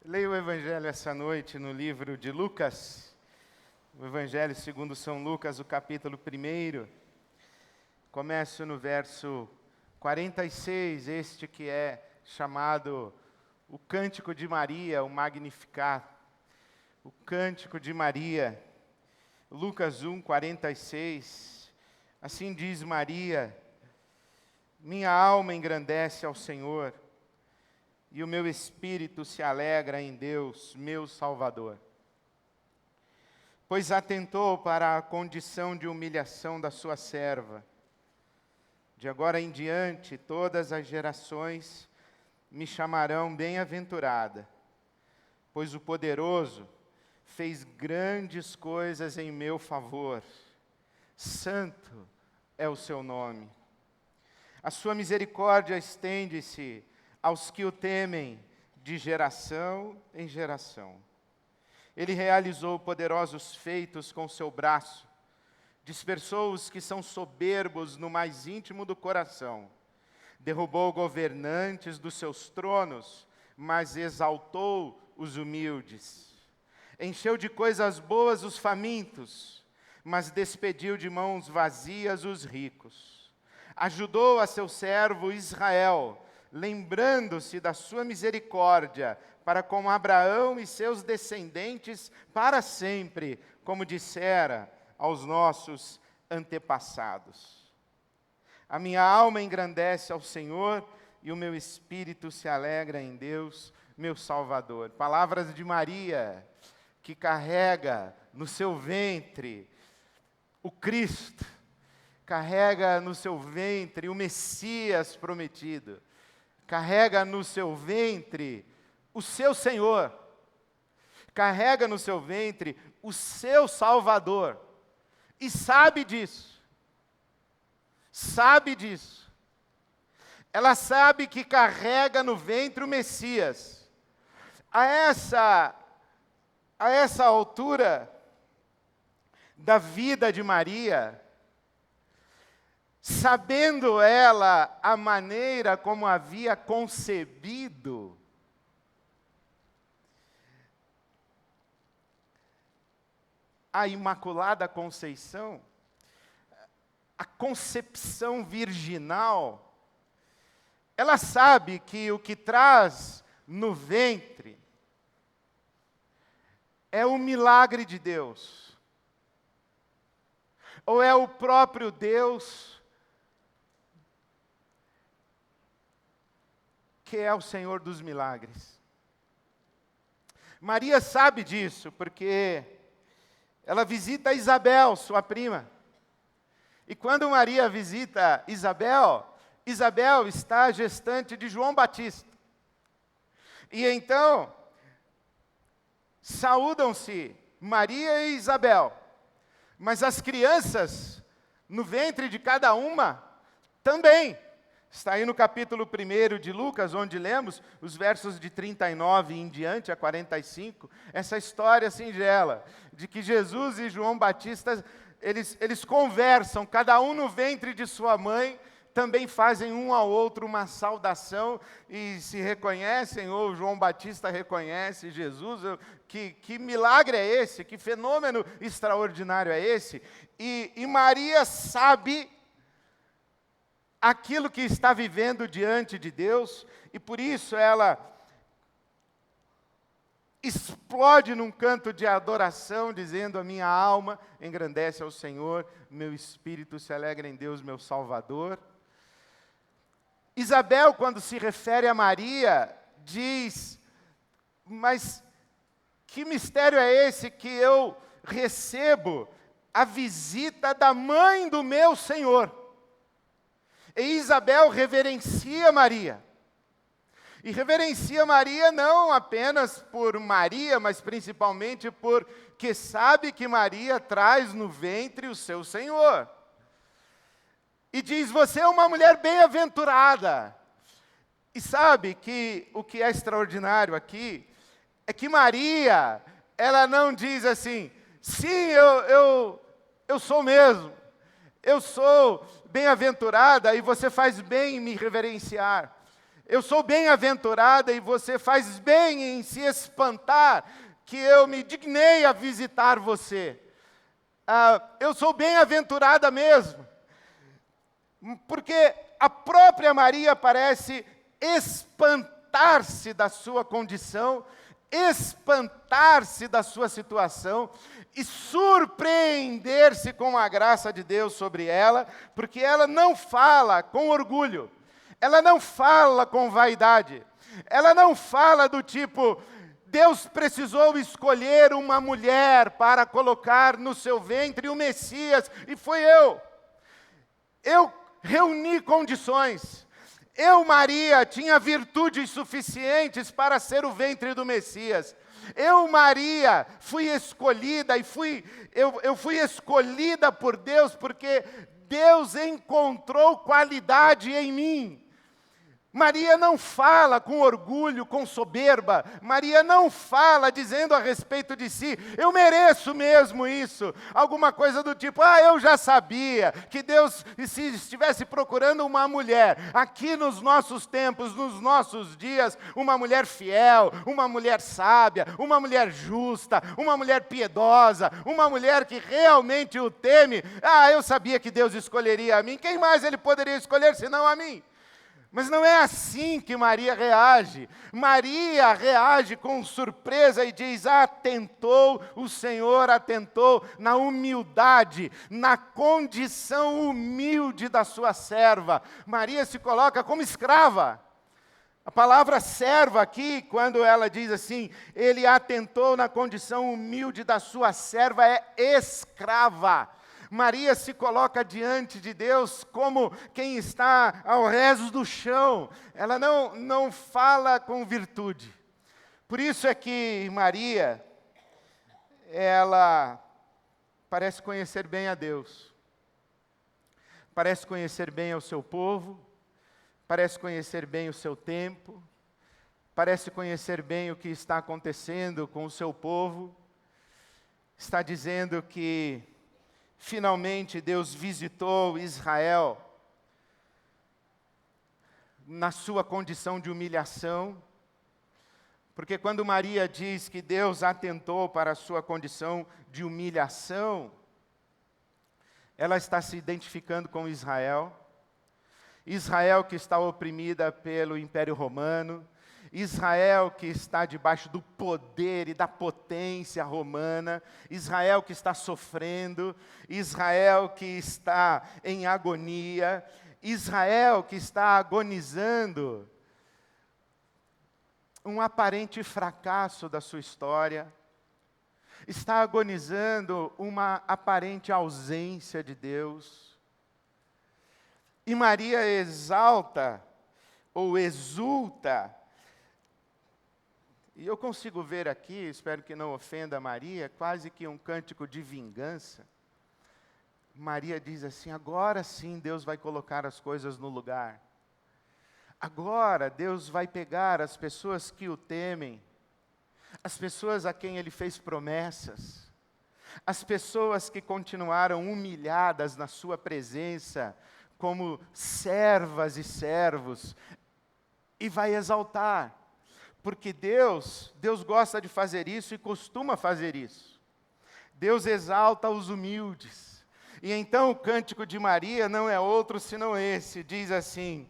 Leia o Evangelho essa noite no livro de Lucas, o Evangelho segundo São Lucas, o capítulo 1. Começo no verso 46, este que é chamado o Cântico de Maria, o Magnificat. O Cântico de Maria, Lucas 1, 46. Assim diz Maria: minha alma engrandece ao Senhor, e o meu espírito se alegra em Deus, meu Salvador. Pois atentou para a condição de humilhação da sua serva. De agora em diante, todas as gerações me chamarão bem-aventurada, pois o poderoso fez grandes coisas em meu favor. Santo é o seu nome. A sua misericórdia estende-se aos que o temem de geração em geração. Ele realizou poderosos feitos com seu braço, dispersou os que são soberbos no mais íntimo do coração, derrubou governantes dos seus tronos, mas exaltou os humildes. Encheu de coisas boas os famintos, mas despediu de mãos vazias os ricos. Ajudou a seu servo Israel, lembrando-se da sua misericórdia, para com Abraão e seus descendentes para sempre, como dissera aos nossos antepassados. A minha alma engrandece ao Senhor, e o meu espírito se alegra em Deus, meu Salvador. Palavras de Maria, que carrega no seu ventre o Cristo, carrega no seu ventre o Messias prometido, carrega no seu ventre o seu Senhor, carrega no seu ventre o seu Salvador, e sabe disso, ela sabe que carrega no ventre o Messias. A essa altura da vida de Maria, sabendo ela a maneira como havia concebido, a Imaculada Conceição, a concepção virginal, ela sabe que o que traz no ventre é o milagre de Deus, ou é o próprio Deus, que é o Senhor dos milagres. Maria sabe disso, porque ela visita Isabel, sua prima. E quando Maria visita Isabel, Isabel está gestante de João Batista. E então, saúdam-se Maria e Isabel. Mas as crianças, no ventre de cada uma, também. Está aí no capítulo 1 de Lucas, onde lemos os versos de 39 em diante a 45, essa história singela, de que Jesus e João Batista, eles conversam, cada um no ventre de sua mãe, também fazem um ao outro uma saudação e se reconhecem, ou João Batista reconhece Jesus. Que milagre é esse? Que fenômeno extraordinário é esse? E Maria sabe aquilo que está vivendo diante de Deus, e por isso ela explode num canto de adoração, dizendo: a minha alma engrandece ao Senhor, meu espírito se alegra em Deus, meu Salvador. Isabel, quando se refere a Maria, diz: mas que mistério é esse que eu recebo a visita da mãe do meu Senhor? E Isabel reverencia Maria. E reverencia Maria não apenas por Maria, mas principalmente porque sabe que Maria traz no ventre o seu Senhor. E diz: você é uma mulher bem-aventurada. E sabe que o que é extraordinário aqui é que Maria, ela não diz assim: sim, eu sou mesmo. Eu sou bem-aventurada e você faz bem em me reverenciar. Eu sou bem-aventurada e você faz bem em se espantar que eu me dignei a visitar você. Eu sou bem-aventurada mesmo, porque a própria Maria parece espantar-se da sua condição, espantar-se da sua situação e surpreender-se com a graça de Deus sobre ela, porque ela não fala com orgulho, ela não fala com vaidade, ela não fala do tipo, Deus precisou escolher uma mulher para colocar no seu ventre o Messias, e foi eu. Eu reuni condições. Eu, Maria, tinha virtudes suficientes para ser o ventre do Messias. Eu, Maria, fui escolhida e eu fui escolhida por Deus porque Deus encontrou qualidade em mim. Maria não fala com orgulho, com soberba. Maria não fala dizendo a respeito de si, eu mereço mesmo isso. Alguma coisa do tipo, eu já sabia que Deus, se estivesse procurando uma mulher, aqui nos nossos tempos, nos nossos dias, uma mulher fiel, uma mulher sábia, uma mulher justa, uma mulher piedosa, uma mulher que realmente o teme. Eu sabia que Deus escolheria a mim. Quem mais Ele poderia escolher senão a mim? Mas não é assim que Maria reage. Maria reage com surpresa e diz, o Senhor atentou na humildade, na condição humilde da sua serva. Maria se coloca como escrava. A palavra serva aqui, quando ela diz assim, ele atentou na condição humilde da sua serva, é escrava. Maria se coloca diante de Deus como quem está ao rezo do chão. Ela não fala com virtude. Por isso é que Maria, ela parece conhecer bem a Deus. Parece conhecer bem o seu povo. Parece conhecer bem o seu tempo. Parece conhecer bem o que está acontecendo com o seu povo. Está dizendo que finalmente Deus visitou Israel na sua condição de humilhação, porque quando Maria diz que Deus atentou para a sua condição de humilhação, ela está se identificando com Israel. Israel que está oprimida pelo Império Romano, Israel que está debaixo do poder e da potência romana, Israel que está sofrendo, Israel que está em agonia, Israel que está agonizando um aparente fracasso da sua história, está agonizando uma aparente ausência de Deus. E Maria exalta ou exulta. E eu consigo ver aqui, espero que não ofenda Maria, quase que um cântico de vingança. Maria diz assim, agora sim Deus vai colocar as coisas no lugar. Agora Deus vai pegar as pessoas que o temem, as pessoas a quem Ele fez promessas, as pessoas que continuaram humilhadas na sua presença, como servas e servos, e vai exaltar. Porque Deus gosta de fazer isso e costuma fazer isso. Deus exalta os humildes. E então o cântico de Maria não é outro senão esse. Diz assim,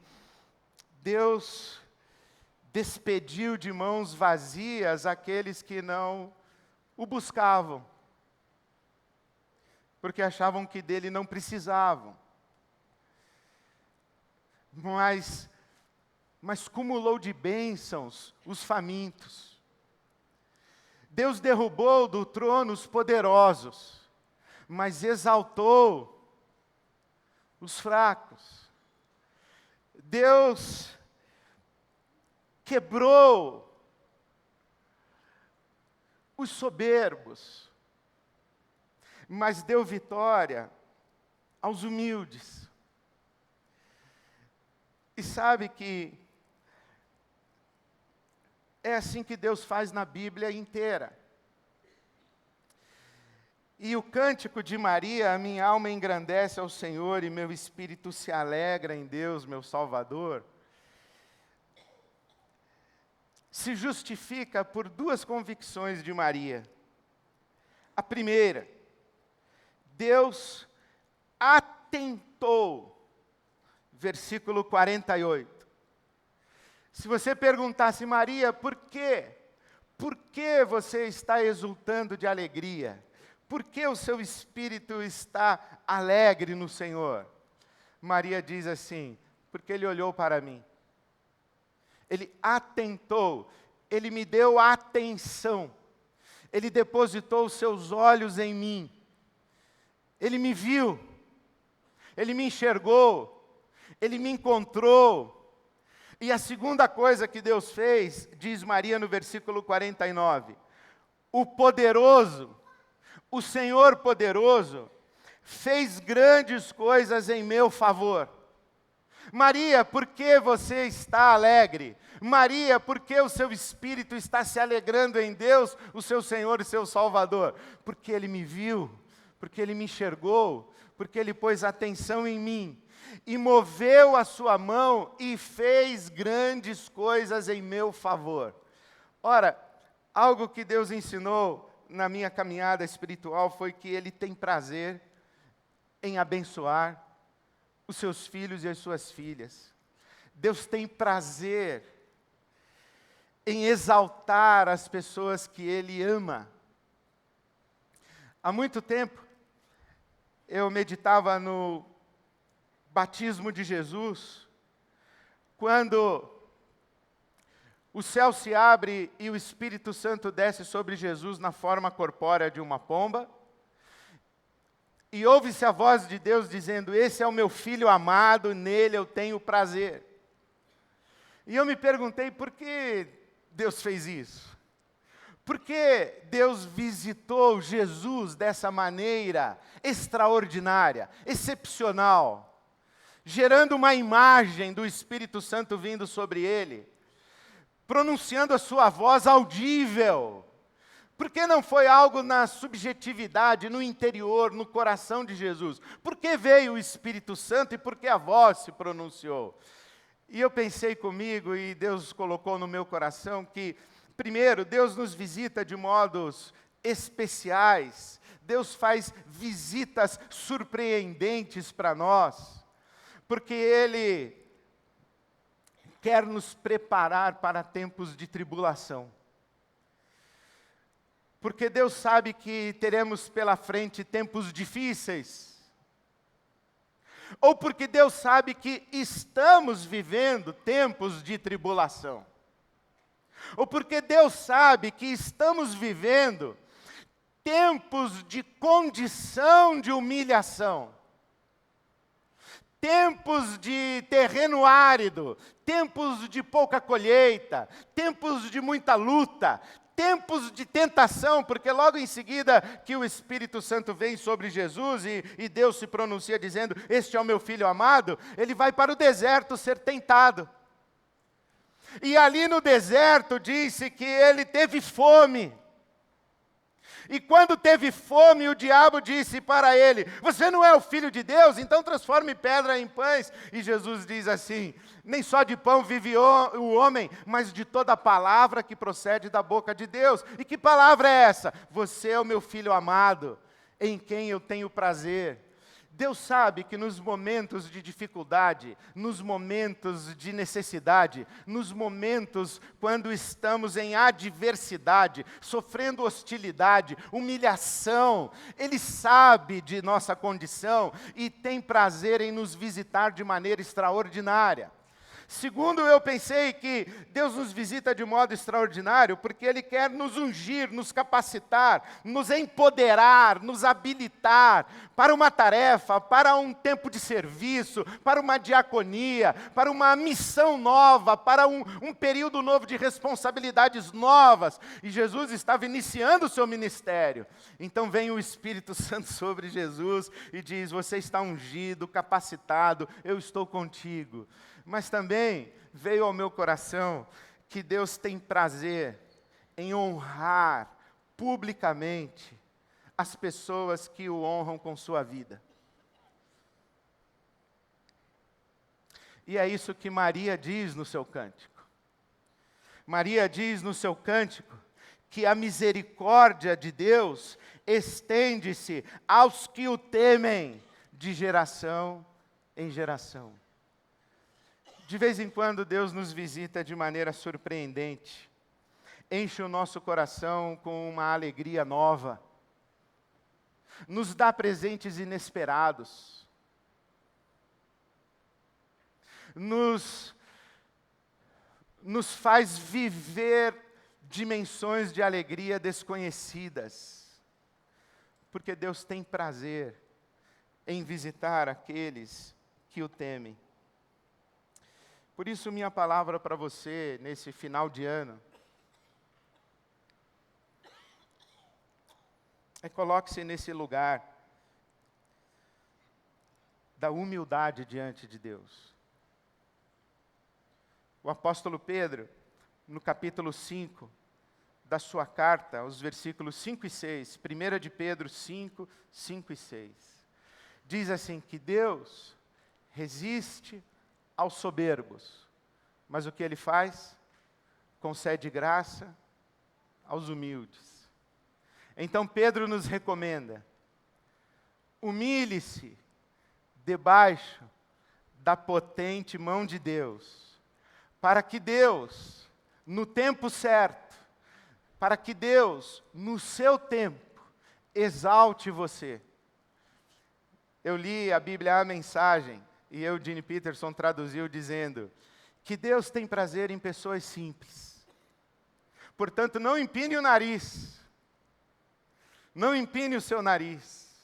Deus despediu de mãos vazias aqueles que não o buscavam. Porque achavam que dele não precisavam. Mas cumulou de bênçãos os famintos. Deus derrubou do trono os poderosos, mas exaltou os fracos. Deus quebrou os soberbos, mas deu vitória aos humildes. E sabe que é assim que Deus faz na Bíblia inteira. E o cântico de Maria, a minha alma engrandece ao Senhor e meu espírito se alegra em Deus, meu Salvador. se justifica por duas convicções de Maria. A primeira, Deus atentou, versículo 48. Se você perguntasse, Maria, por quê? Por que você está exultando de alegria? Por que o seu espírito está alegre no Senhor? Maria diz assim, porque Ele olhou para mim. Ele atentou, Ele me deu atenção. Ele depositou os seus olhos em mim. Ele me viu. Ele me enxergou. Ele me encontrou. E a segunda coisa que Deus fez, diz Maria no versículo 49, o poderoso, o Senhor poderoso, fez grandes coisas em meu favor. Maria, por que você está alegre? Maria, por que o seu espírito está se alegrando em Deus, o seu Senhor e seu Salvador? Porque Ele me viu, porque Ele me enxergou, porque Ele pôs atenção em mim, e moveu a sua mão e fez grandes coisas em meu favor. Ora, algo que Deus ensinou na minha caminhada espiritual foi que Ele tem prazer em abençoar os seus filhos e as suas filhas. Deus tem prazer em exaltar as pessoas que Ele ama. Há muito tempo, eu meditava no batismo de Jesus, quando o céu se abre e o Espírito Santo desce sobre Jesus na forma corpórea de uma pomba, e ouve-se a voz de Deus dizendo, esse é o meu filho amado, nele eu tenho prazer. E eu me perguntei, por que Deus fez isso? Por que Deus visitou Jesus dessa maneira extraordinária, excepcional, gerando uma imagem do Espírito Santo vindo sobre ele, pronunciando a sua voz audível? Por que não foi algo na subjetividade, no interior, no coração de Jesus? Por que veio o Espírito Santo e por que a voz se pronunciou? E eu pensei comigo, e Deus colocou no meu coração, que, primeiro, Deus nos visita de modos especiais. Deus faz visitas surpreendentes para nós, porque Ele quer nos preparar para tempos de tribulação. Porque Deus sabe que teremos pela frente tempos difíceis. Ou porque Deus sabe que estamos vivendo tempos de tribulação. Ou porque Deus sabe que estamos vivendo tempos de condição de humilhação. Tempos de terreno árido, tempos de pouca colheita, tempos de muita luta, tempos de tentação, porque logo em seguida que o Espírito Santo vem sobre Jesus e Deus se pronuncia dizendo, este é o meu filho amado, ele vai para o deserto ser tentado. E ali no deserto disse que ele teve fome. E quando teve fome, o diabo disse para ele, você não é o Filho de Deus? Então transforme pedra em pães. E Jesus diz assim, nem só de pão vive o homem, mas de toda a palavra que procede da boca de Deus. E que palavra é essa? Você é o meu Filho amado, em quem eu tenho prazer. Deus sabe que nos momentos de dificuldade, nos momentos de necessidade, nos momentos quando estamos em adversidade, sofrendo hostilidade, humilhação, Ele sabe de nossa condição e tem prazer em nos visitar de maneira extraordinária. Segundo, eu pensei que Deus nos visita de modo extraordinário porque Ele quer nos ungir, nos capacitar, nos empoderar, nos habilitar para uma tarefa, para um tempo de serviço, para uma diaconia, para uma missão nova, para um período novo de responsabilidades novas. E Jesus estava iniciando o seu ministério. Então vem o Espírito Santo sobre Jesus e diz, você está ungido, capacitado, eu estou contigo. Mas também veio ao meu coração que Deus tem prazer em honrar publicamente as pessoas que o honram com sua vida. E é isso que Maria diz no seu cântico. Maria diz no seu cântico que a misericórdia de Deus estende-se aos que o temem de geração em geração. De vez em quando Deus nos visita de maneira surpreendente, enche o nosso coração com uma alegria nova, nos dá presentes inesperados, nos faz viver dimensões de alegria desconhecidas, porque Deus tem prazer em visitar aqueles que o temem. Por isso, minha palavra para você, nesse final de ano, coloque-se nesse lugar da humildade diante de Deus. O apóstolo Pedro, no capítulo 5 da sua carta, os versículos 5 e 6, 1 de Pedro 5, 5 e 6, diz assim que Deus resiste aos soberbos, mas o que Ele faz? Concede graça aos humildes. Então Pedro nos recomenda, humilhe-se debaixo da potente mão de Deus, para que Deus, no tempo certo, para que Deus, no seu tempo, exalte você. Eu li a Bíblia, a Mensagem, e Eugene Peterson traduziu dizendo que Deus tem prazer em pessoas simples. Portanto, não empine o nariz. Não empine o seu nariz.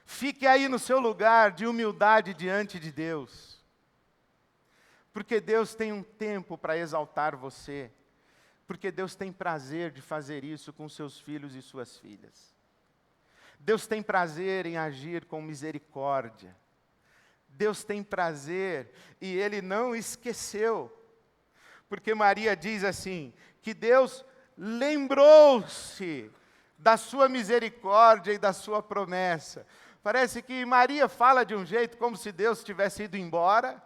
Fique aí no seu lugar de humildade diante de Deus. Porque Deus tem um tempo para exaltar você. Porque Deus tem prazer de fazer isso com seus filhos e suas filhas. Deus tem prazer em agir com misericórdia. Deus tem prazer e Ele não esqueceu. Porque Maria diz assim, que Deus lembrou-se da sua misericórdia e da sua promessa. Parece que Maria fala de um jeito como se Deus tivesse ido embora,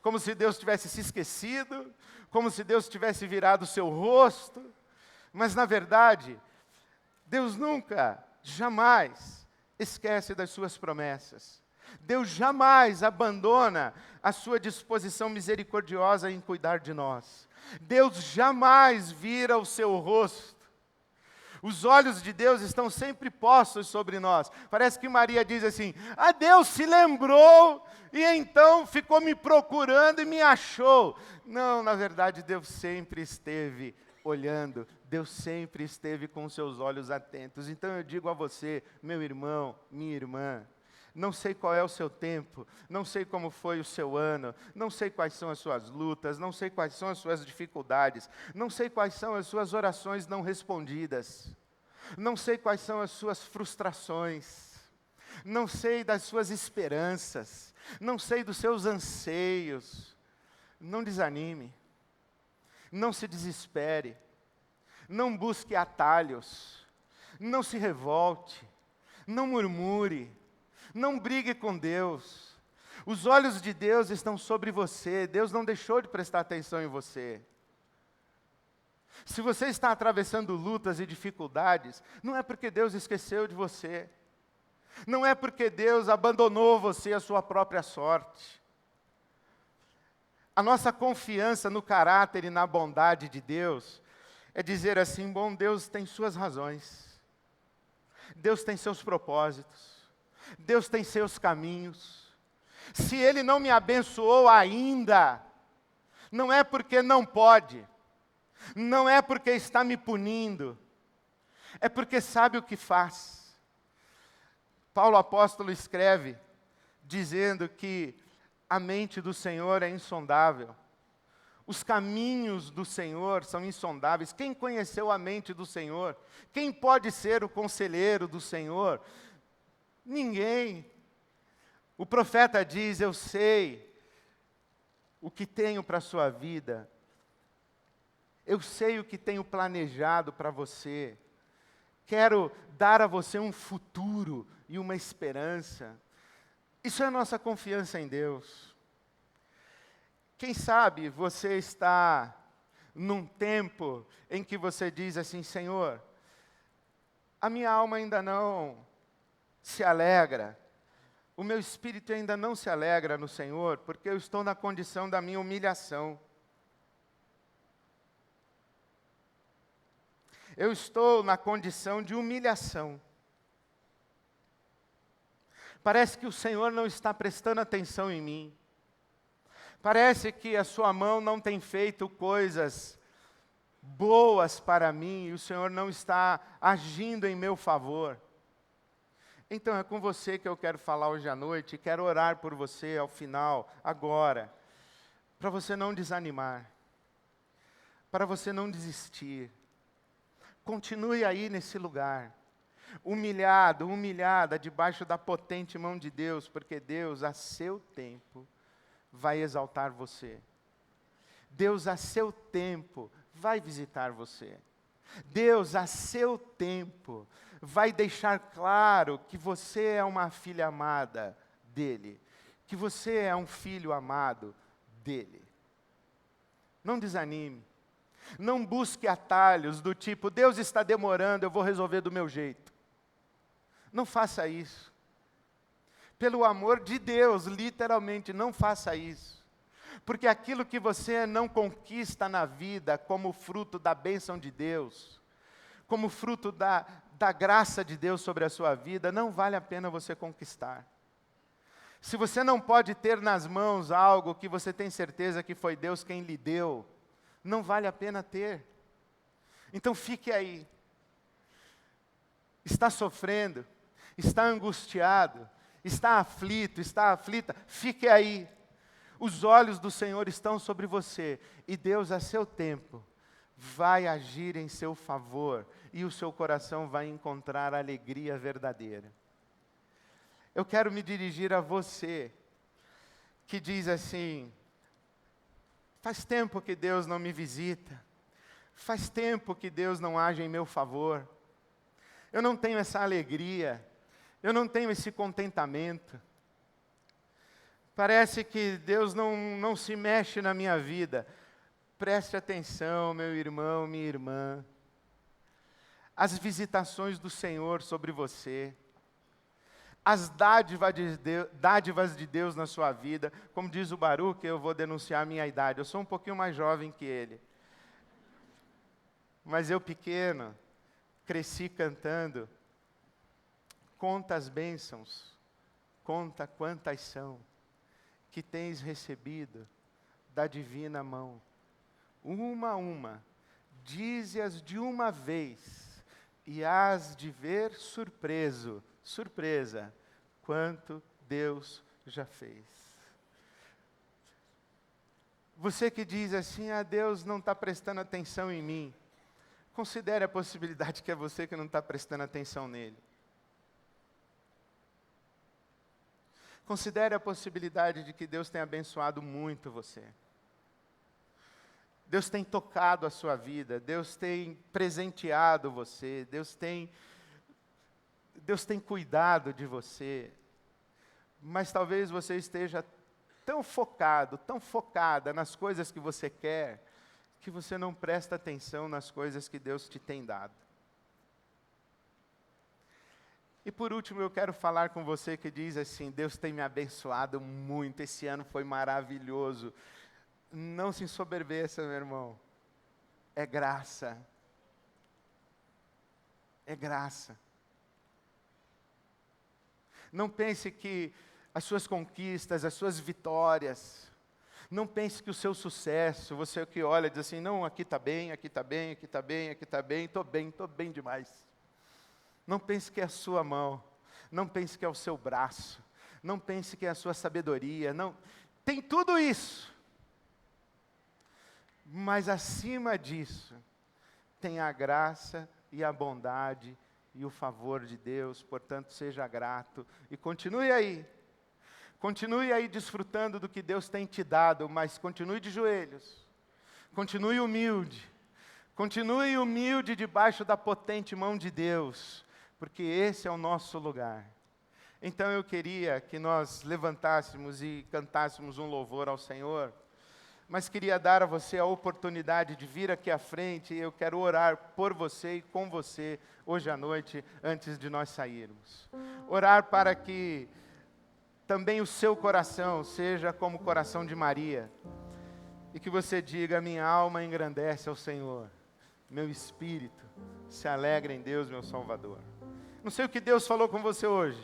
como se Deus tivesse se esquecido, como se Deus tivesse virado o seu rosto. Mas, na verdade, Deus nunca, jamais esquece das suas promessas. Deus jamais abandona a sua disposição misericordiosa em cuidar de nós. Deus jamais vira o seu rosto. Os olhos de Deus estão sempre postos sobre nós. Parece que Maria diz assim, Deus se lembrou e então ficou me procurando e me achou. Não, na verdade, Deus sempre esteve olhando. Deus sempre esteve com os seus olhos atentos. Então eu digo a você, meu irmão, minha irmã, não sei qual é o seu tempo, não sei como foi o seu ano, não sei quais são as suas lutas, não sei quais são as suas dificuldades, não sei quais são as suas orações não respondidas, não sei quais são as suas frustrações, não sei das suas esperanças, não sei dos seus anseios. Não desanime, não se desespere, não busque atalhos, não se revolte, não murmure, não brigue com Deus. Os olhos de Deus estão sobre você. Deus não deixou de prestar atenção em você. Se você está atravessando lutas e dificuldades, não é porque Deus esqueceu de você. Não é porque Deus abandonou você à sua própria sorte. A nossa confiança no caráter e na bondade de Deus é dizer assim, bom, Deus tem suas razões. Deus tem seus propósitos. Deus tem seus caminhos. Se Ele não me abençoou ainda, não é porque não pode, não é porque está me punindo, é porque sabe o que faz. Paulo apóstolo escreve, dizendo que a mente do Senhor é insondável, os caminhos do Senhor são insondáveis. Quem conheceu a mente do Senhor? Quem pode ser o conselheiro do Senhor? Ninguém. O profeta diz, eu sei o que tenho para a sua vida. Eu sei o que tenho planejado para você. Quero dar a você um futuro e uma esperança. Isso é a nossa confiança em Deus. Quem sabe você está num tempo em que você diz assim: Senhor, a minha alma ainda não se alegra, o meu espírito ainda não se alegra no Senhor, porque eu estou na condição da minha humilhação. Eu estou na condição de humilhação. Parece que o Senhor não está prestando atenção em mim. Parece que a sua mão não tem feito coisas boas para mim e o Senhor não está agindo em meu favor. Então é com você que eu quero falar hoje à noite, quero orar por você ao final, agora, para você não desanimar, para você não desistir. Continue aí nesse lugar, humilhado, humilhada, debaixo da potente mão de Deus, porque Deus, a seu tempo, vai exaltar você. Deus, a seu tempo, vai visitar você. Deus, a seu tempo, vai deixar claro que você é uma filha amada dEle, que você é um filho amado dEle. Não desanime. Não busque atalhos do tipo: Deus está demorando, eu vou resolver do meu jeito. Não faça isso. Pelo amor de Deus, literalmente, não faça isso. Porque aquilo que você não conquista na vida como fruto da bênção de Deus, como fruto da graça de Deus sobre a sua vida, não vale a pena você conquistar. Se você não pode ter nas mãos algo que você tem certeza que foi Deus quem lhe deu, não vale a pena ter. Então fique aí. Está sofrendo, está angustiado, está aflito, está aflita, fique aí. Os olhos do Senhor estão sobre você, e Deus, a seu tempo, vai agir em seu favor, e o seu coração vai encontrar a alegria verdadeira. Eu quero me dirigir a você, que diz assim: faz tempo que Deus não me visita, faz tempo que Deus não age em meu favor, eu não tenho essa alegria, eu não tenho esse contentamento, parece que Deus não se mexe na minha vida. Preste atenção, meu irmão, minha irmã, as visitações do Senhor sobre você, as dádivas de Deus na sua vida. Como diz o Baruque, eu vou denunciar a minha idade, eu sou um pouquinho mais jovem que ele, mas eu pequeno, cresci cantando: conta as bênçãos, conta quantas são, que tens recebido da divina mão. Uma a uma, dize-as de uma vez, e hás de ver surpresa, quanto Deus já fez. Você que diz assim: Deus não está prestando atenção em mim, considere a possibilidade que é você que não está prestando atenção nele. Considere a possibilidade de que Deus tem abençoado muito você. Deus tem tocado a sua vida, Deus tem presenteado você, Deus tem cuidado de você. Mas talvez você esteja tão focado, tão focada nas coisas que você quer, que você não presta atenção nas coisas que Deus te tem dado. E por último, eu quero falar com você que diz assim: Deus tem me abençoado muito, esse ano foi maravilhoso. Não se ensoberbeça, meu irmão. É graça. É graça. Não pense que as suas conquistas, as suas vitórias, não pense que o seu sucesso, você que olha e diz assim: não, aqui está bem, aqui está bem, aqui está bem, aqui está bem, estou bem demais. Não pense que é a sua mão, não pense que é o seu braço, não pense que é a sua sabedoria, não. Tem tudo isso. Mas acima disso, tem a graça e a bondade e o favor de Deus. Portanto, seja grato e continue aí. Continue aí desfrutando do que Deus tem te dado, mas continue de joelhos. Continue humilde. Continue humilde debaixo da potente mão de Deus, porque esse é o nosso lugar. Então eu queria que nós levantássemos e cantássemos um louvor ao Senhor. mas queria dar a você a oportunidade de vir aqui à frente, e eu quero orar por você e com você hoje à noite, antes de nós sairmos. Orar para que também o seu coração seja como o coração de Maria, e que você diga: minha alma engrandece ao Senhor, meu espírito se alegra em Deus, meu Salvador. Não sei o que Deus falou com você hoje,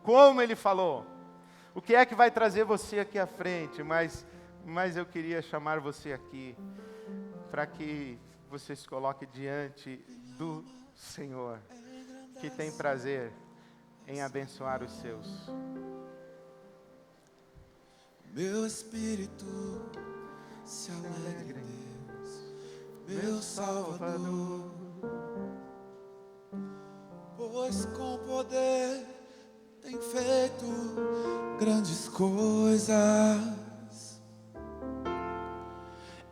como Ele falou, o que é que vai trazer você aqui à frente, mas eu queria chamar você aqui, para que você se coloque diante do Senhor, que tem prazer em abençoar os seus. Meu espírito se alegra em Deus, meu Salvador, pois com poder tem feito grandes coisas,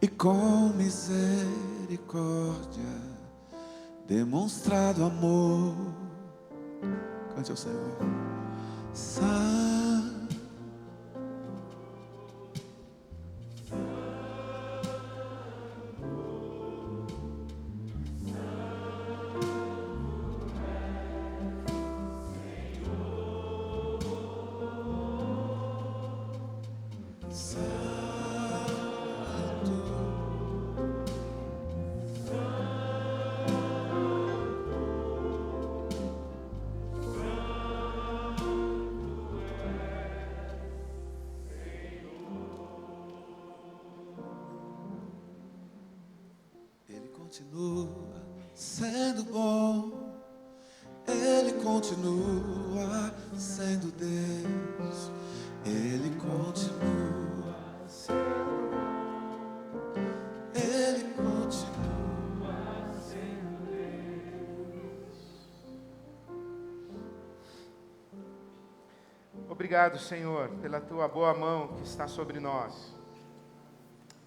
e com misericórdia demonstrado amor. Cante ao Senhor. Continua sendo bom, Ele continua sendo Deus, Ele continua sendo bom, Ele continua sendo Deus. Obrigado, Senhor, pela Tua boa mão que está sobre nós.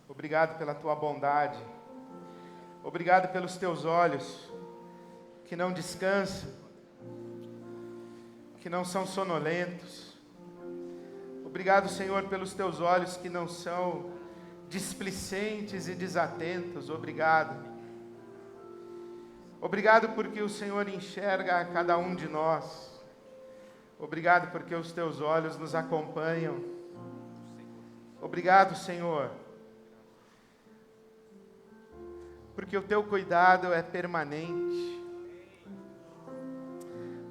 Obrigado pela Tua bondade. Obrigado pelos Teus olhos, que não descansam, que não são sonolentos. Obrigado, Senhor, pelos Teus olhos que não são displicentes e desatentos. Obrigado. Obrigado porque o Senhor enxerga a cada um de nós. Obrigado porque os Teus olhos nos acompanham. Obrigado, Senhor, porque o Teu cuidado é permanente.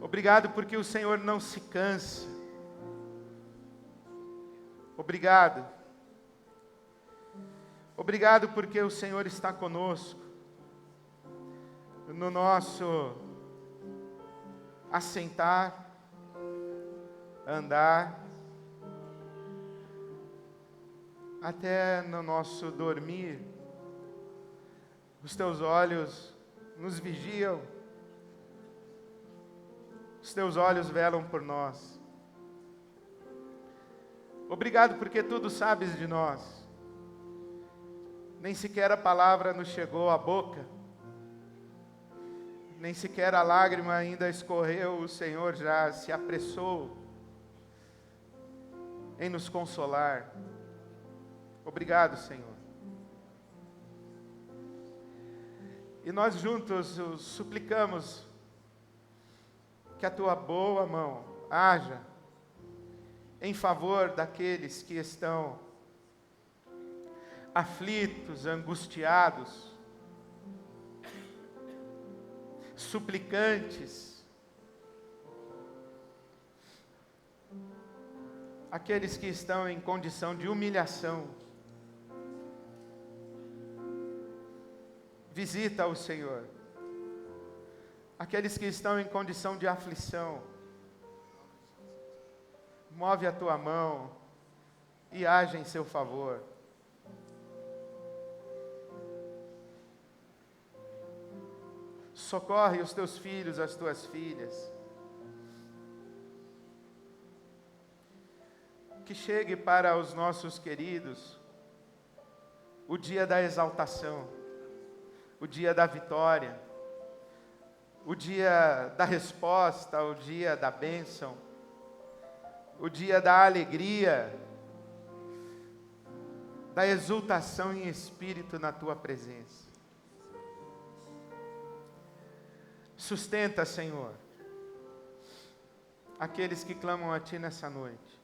Obrigado porque o Senhor não se cansa. Obrigado. Obrigado porque o Senhor está conosco no nosso assentar, andar, até no nosso dormir. Os Teus olhos nos vigiam, os Teus olhos velam por nós. Obrigado porque tudo sabes de nós. Nem sequer a palavra nos chegou à boca, nem sequer a lágrima ainda escorreu, o Senhor já se apressou em nos consolar. Obrigado, Senhor. E nós juntos suplicamos que a Tua boa mão haja em favor daqueles que estão aflitos, angustiados, suplicantes, aqueles que estão em condição de humilhação. Visita o Senhor. Aqueles que estão em condição de aflição, move a Tua mão e age em seu favor. Socorre os Teus filhos, as Tuas filhas. Que chegue para os nossos queridos o dia da exaltação, o dia da vitória, o dia da resposta, o dia da bênção, o dia da alegria, da exultação em espírito na tua presença. Sustenta, Senhor, aqueles que clamam a Ti nessa noite.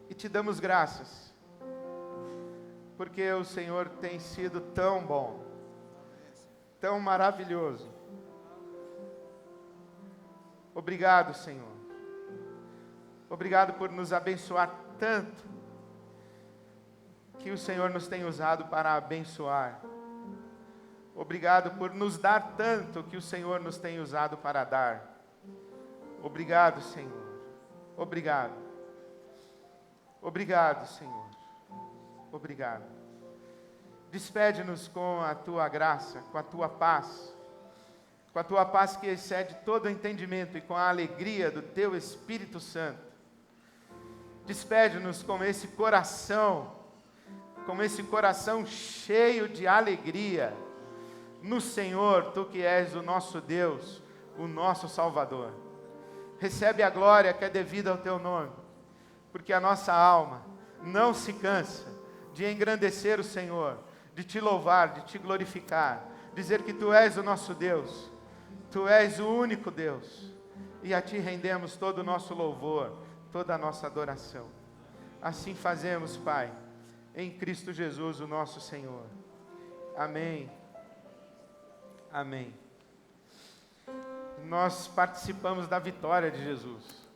E Te damos graças, porque o Senhor tem sido tão bom, tão maravilhoso. Obrigado, Senhor. Obrigado por nos abençoar tanto, que o Senhor nos tem usado para abençoar. Obrigado por nos dar tanto, que o Senhor nos tem usado para dar. Obrigado, Senhor. Obrigado. Obrigado, Senhor. Obrigado. Despede-nos com a Tua graça, com a Tua paz, com a Tua paz que excede todo entendimento e com a alegria do Teu Espírito Santo. Despede-nos com esse coração cheio de alegria no Senhor, Tu que és o nosso Deus, o nosso Salvador. Recebe a glória que é devida ao Teu nome, porque a nossa alma não se cansa de engrandecer o Senhor, de Te louvar, de Te glorificar, dizer que Tu és o nosso Deus, Tu és o único Deus, e a Ti rendemos todo o nosso louvor, toda a nossa adoração. Assim fazemos, Pai, em Cristo Jesus, o nosso Senhor. Amém. Amém. Nós participamos da vitória de Jesus.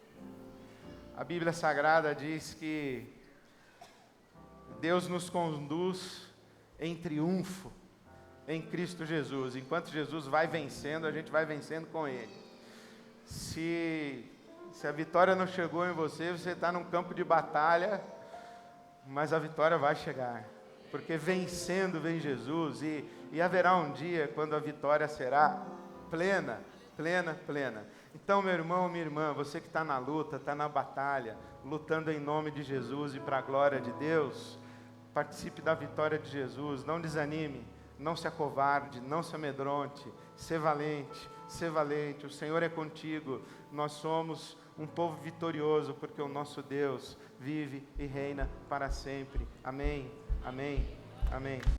A Bíblia Sagrada diz que Deus nos conduz em triunfo em Cristo Jesus. Enquanto Jesus vai vencendo, a gente vai vencendo com Ele. Se a vitória não chegou em você, você está num campo de batalha, mas a vitória vai chegar. Porque vencendo vem Jesus, e haverá um dia quando a vitória será plena, plena, plena. Então, meu irmão, minha irmã, você que está na luta, está na batalha, lutando em nome de Jesus e para a glória de Deus, participe da vitória de Jesus, não desanime, não se acovarde, não se amedronte, ser valente, o Senhor é contigo, nós somos um povo vitorioso, porque o nosso Deus vive e reina para sempre. Amém, amém, amém.